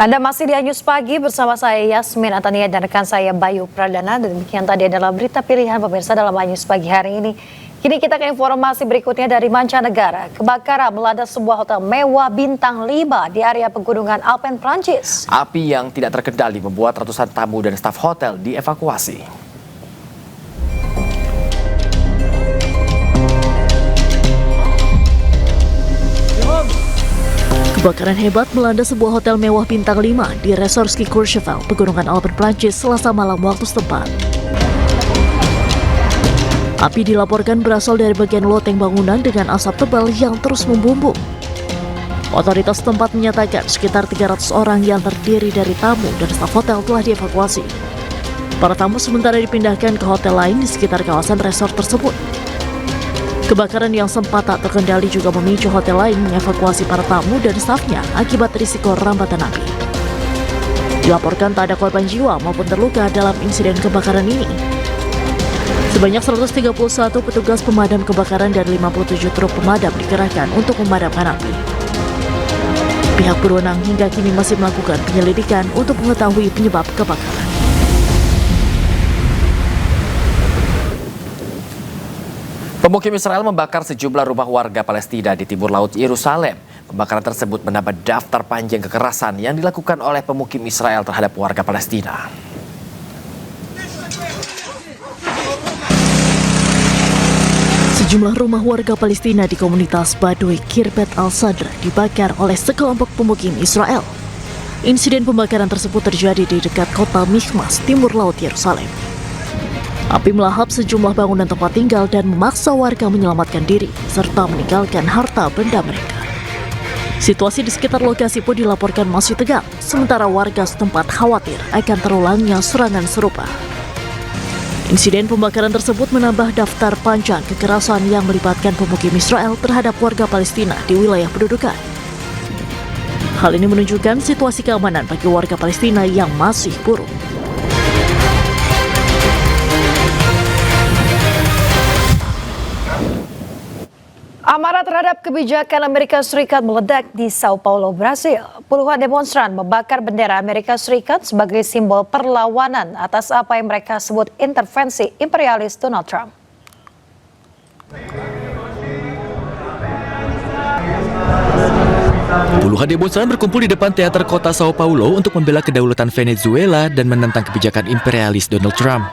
Anda masih di Anyus Pagi bersama saya Yasmin Atania dan rekan saya Bayu Pradana. Demikian tadi adalah berita pilihan pemirsa dalam Anyus Pagi hari ini. Kini kita ke informasi berikutnya dari mancanegara. Kebakaran melanda sebuah hotel mewah bintang 5 di area pegunungan Alpen, Prancis. Api yang tidak terkendali membuat ratusan tamu dan staf hotel dievakuasi. Kebakaran hebat melanda sebuah hotel mewah bintang 5 di Resort Ski Courchevel, pegunungan Alpen, Prancis, Selasa malam waktu setempat. Api dilaporkan berasal dari bagian loteng bangunan dengan asap tebal yang terus membumbung. Otoritas setempat menyatakan sekitar 300 orang yang terdiri dari tamu dan staf hotel telah dievakuasi. Para tamu sementara dipindahkan ke hotel lain di sekitar kawasan resort tersebut. Kebakaran yang sempat tak terkendali juga memicu hotel lain mengevakuasi para tamu dan stafnya akibat risiko rambatan api. Dilaporkan tak ada korban jiwa maupun terluka dalam insiden kebakaran ini. Sebanyak 131 petugas pemadam kebakaran dan 57 truk pemadam dikerahkan untuk memadamkan api. Pihak berwenang hingga kini masih melakukan penyelidikan untuk mengetahui penyebab kebakaran. Pemukim Israel membakar sejumlah rumah warga Palestina di timur laut Yerusalem. Pembakaran tersebut menambah daftar panjang kekerasan yang dilakukan oleh pemukim Israel terhadap warga Palestina. Sejumlah rumah warga Palestina di komunitas Baduy Kirbet al-Sadr dibakar oleh sekelompok pemukim Israel. Insiden pembakaran tersebut terjadi di dekat kota Michmas, timur laut Yerusalem. Api melahap sejumlah bangunan tempat tinggal dan memaksa warga menyelamatkan diri serta meninggalkan harta benda mereka. Situasi di sekitar lokasi pun dilaporkan masih tegang, sementara warga setempat khawatir akan terulangnya serangan serupa. Insiden pembakaran tersebut menambah daftar panjang kekerasan yang melibatkan pemukim Israel terhadap warga Palestina di wilayah pendudukan. Hal ini menunjukkan situasi keamanan bagi warga Palestina yang masih buruk. Amarah terhadap kebijakan Amerika Serikat meledak di Sao Paulo, Brasil. Puluhan demonstran membakar bendera Amerika Serikat sebagai simbol perlawanan atas apa yang mereka sebut intervensi imperialis Donald Trump. Puluhan demonstran berkumpul di depan teater kota Sao Paulo untuk membela kedaulatan Venezuela dan menentang kebijakan imperialis Donald Trump.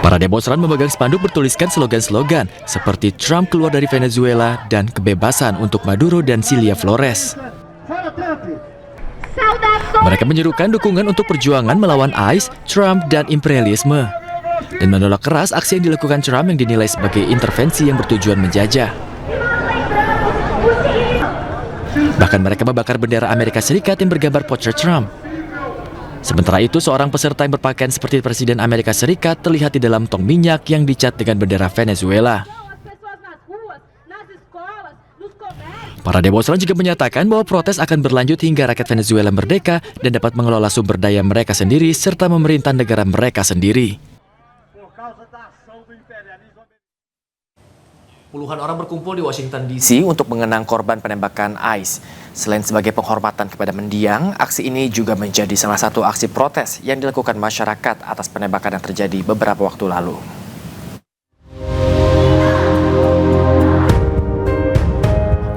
Para demonstran memegang spanduk bertuliskan slogan-slogan seperti Trump keluar dari Venezuela dan kebebasan untuk Maduro dan Cilia Flores. Mereka menyerukan dukungan untuk perjuangan melawan ICE, Trump, dan imperialisme, dan menolak keras aksi yang dilakukan Trump yang dinilai sebagai intervensi yang bertujuan menjajah. Bahkan mereka membakar bendera Amerika Serikat yang bergambar potret Trump. Sementara itu, seorang peserta yang berpakaian seperti Presiden Amerika Serikat terlihat di dalam tong minyak yang dicat dengan bendera Venezuela. Para demonstran juga menyatakan bahwa protes akan berlanjut hingga rakyat Venezuela merdeka dan dapat mengelola sumber daya mereka sendiri serta memerintah negara mereka sendiri. Puluhan orang berkumpul di Washington DC untuk mengenang korban penembakan ICE. Selain sebagai penghormatan kepada mendiang, aksi ini juga menjadi salah satu aksi protes yang dilakukan masyarakat atas penembakan yang terjadi beberapa waktu lalu.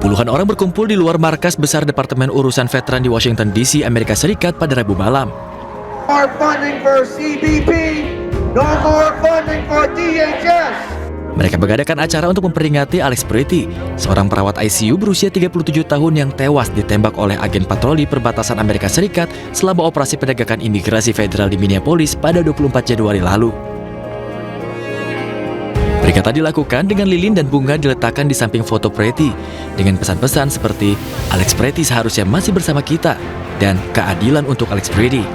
Puluhan orang berkumpul di luar markas besar Departemen Urusan Veteran di Washington DC, Amerika Serikat pada Rabu malam. More funding for CBP, no more funding for DHS. Mereka mengadakan acara untuk memperingati Alex Pretty, seorang perawat ICU berusia 37 tahun yang tewas ditembak oleh agen patroli perbatasan Amerika Serikat selama operasi penegakan imigrasi federal di Minneapolis pada 24 Januari lalu. Peringatan dilakukan dengan lilin dan bunga diletakkan di samping foto Pretty dengan pesan-pesan seperti Alex Pretty seharusnya masih bersama kita dan keadilan untuk Alex Pretty.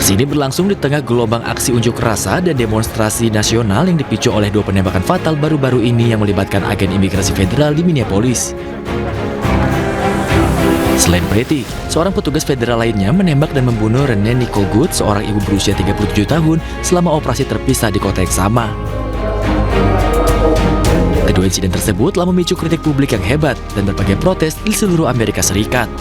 Aksi ini berlangsung di tengah gelombang aksi unjuk rasa dan demonstrasi nasional yang dipicu oleh dua penembakan fatal baru-baru ini yang melibatkan agen imigrasi federal di Minneapolis. Selain Pretty, seorang petugas federal lainnya menembak dan membunuh Renee Nicole Good, seorang ibu berusia 37 tahun, selama operasi terpisah di kota yang sama. insiden tersebut telah memicu kritik publik yang hebat dan berbagai protes di seluruh Amerika Serikat.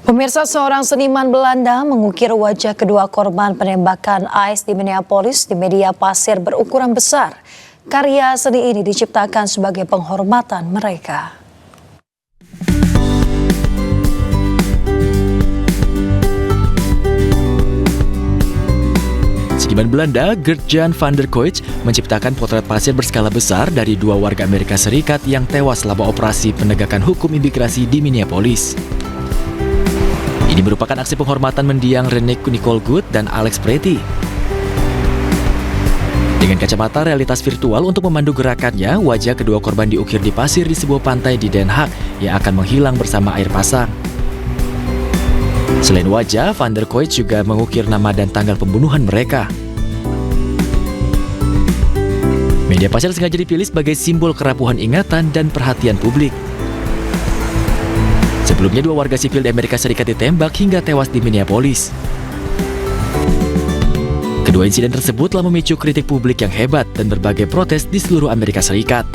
Pemirsa, seorang seniman Belanda mengukir wajah kedua korban penembakan ICE di Minneapolis di media pasir berukuran besar. Karya seni ini diciptakan sebagai penghormatan mereka. Seniman Belanda Gert-Jan van der Kooi menciptakan potret pasir berskala besar dari dua warga Amerika Serikat yang tewas selama operasi penegakan hukum imigrasi di Minneapolis. Ini merupakan aksi penghormatan mendiang Rene Nicole Good dan Alex Pretty. Dengan kacamata realitas virtual untuk memandu gerakannya, wajah kedua korban diukir di pasir di sebuah pantai di Den Haag yang akan menghilang bersama air pasang. Selain wajah, Van der Kooi juga mengukir nama dan tanggal pembunuhan mereka. Media pasir sengaja dipilih sebagai simbol kerapuhan ingatan dan perhatian publik. Sebelumnya, dua warga sipil di Amerika Serikat ditembak hingga tewas di Minneapolis. Kedua insiden tersebut telah memicu kritik publik yang hebat dan berbagai protes di seluruh Amerika Serikat.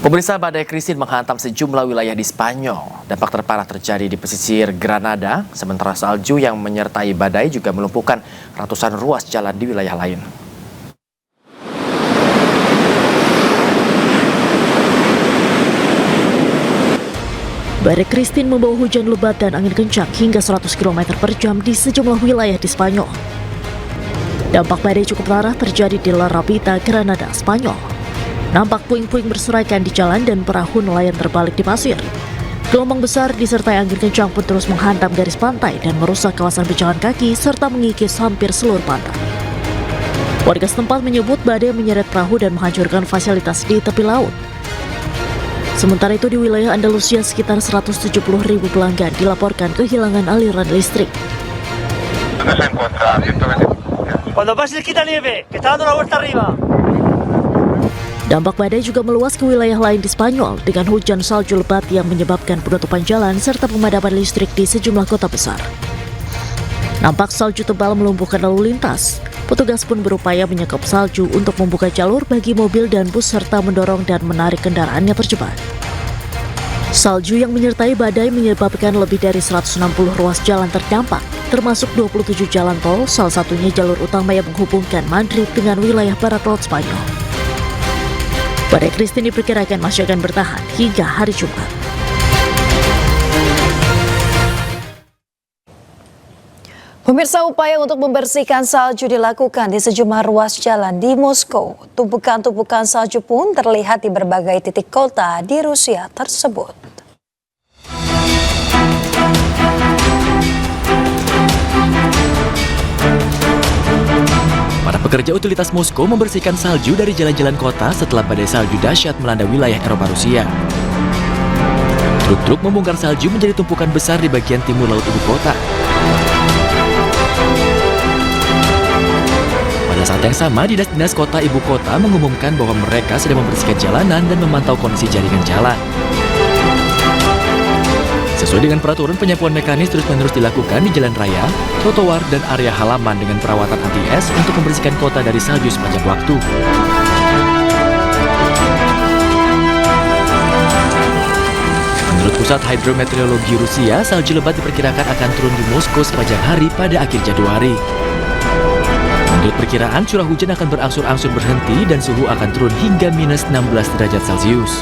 Pemirsa, badai Christine menghantam sejumlah wilayah di Spanyol. Dampak terparah terjadi di pesisir Granada, sementara salju yang menyertai badai juga melumpuhkan ratusan ruas jalan di wilayah lain. Badai Christine membawa hujan lebat dan angin kencang hingga 100 km per jam di sejumlah wilayah di Spanyol. Dampak badai cukup parah terjadi di La Rabita, Granada, Spanyol. Nampak puing-puing berserakan di jalan dan perahu nelayan terbalik di pasir. Gelombang besar disertai angin kencang pun terus menghantam garis pantai dan merusak kawasan pejalan kaki serta mengikis hampir seluruh pantai. Warga setempat menyebut badai menyeret perahu dan menghancurkan fasilitas di tepi laut. Sementara itu di wilayah Andalusia sekitar 170.000 pelanggan dilaporkan kehilangan aliran listrik. Dampak badai juga meluas ke wilayah lain di Spanyol dengan hujan salju lebat yang menyebabkan penutupan jalan serta pemadaman listrik di sejumlah kota besar. Nampak salju tebal melumpuhkan lalu lintas. Petugas pun berupaya menyekap salju untuk membuka jalur bagi mobil dan bus serta mendorong dan menarik kendaraan yang terjebak. Salju yang menyertai badai menyebabkan lebih dari 160 ruas jalan terdampak, termasuk 27 jalan tol, salah satunya jalur utama yang menghubungkan Madrid dengan wilayah barat laut Spanyol. Badai Christine diperkirakan masih akan bertahan hingga hari Jumat. Pemirsa, upaya untuk membersihkan salju dilakukan di sejumlah ruas jalan di Moskow. Tumpukan-tumpukan salju pun terlihat di berbagai titik kota di Rusia tersebut. Para pekerja utilitas Moskow membersihkan salju dari jalan-jalan kota setelah badai salju dahsyat melanda wilayah Eropa Rusia. Truk-truk membongkar salju menjadi tumpukan besar di bagian timur laut ibu kota. Pada saat yang sama, dinas-dinas kota ibu kota mengumumkan bahwa mereka sedang membersihkan jalanan dan memantau kondisi jaringan jalan. Sesuai dengan peraturan, penyapuan mekanis terus-menerus dilakukan di jalan raya, trotoar, dan area halaman dengan perawatan anti-es untuk membersihkan kota dari salju sepanjang waktu. Menurut Pusat Hidrometeorologi Rusia, salju lebat diperkirakan akan turun di Moskow sepanjang hari pada akhir Januari. Menurut perkiraan, curah hujan akan berangsur-angsur berhenti dan suhu akan turun hingga minus 16 derajat Celcius.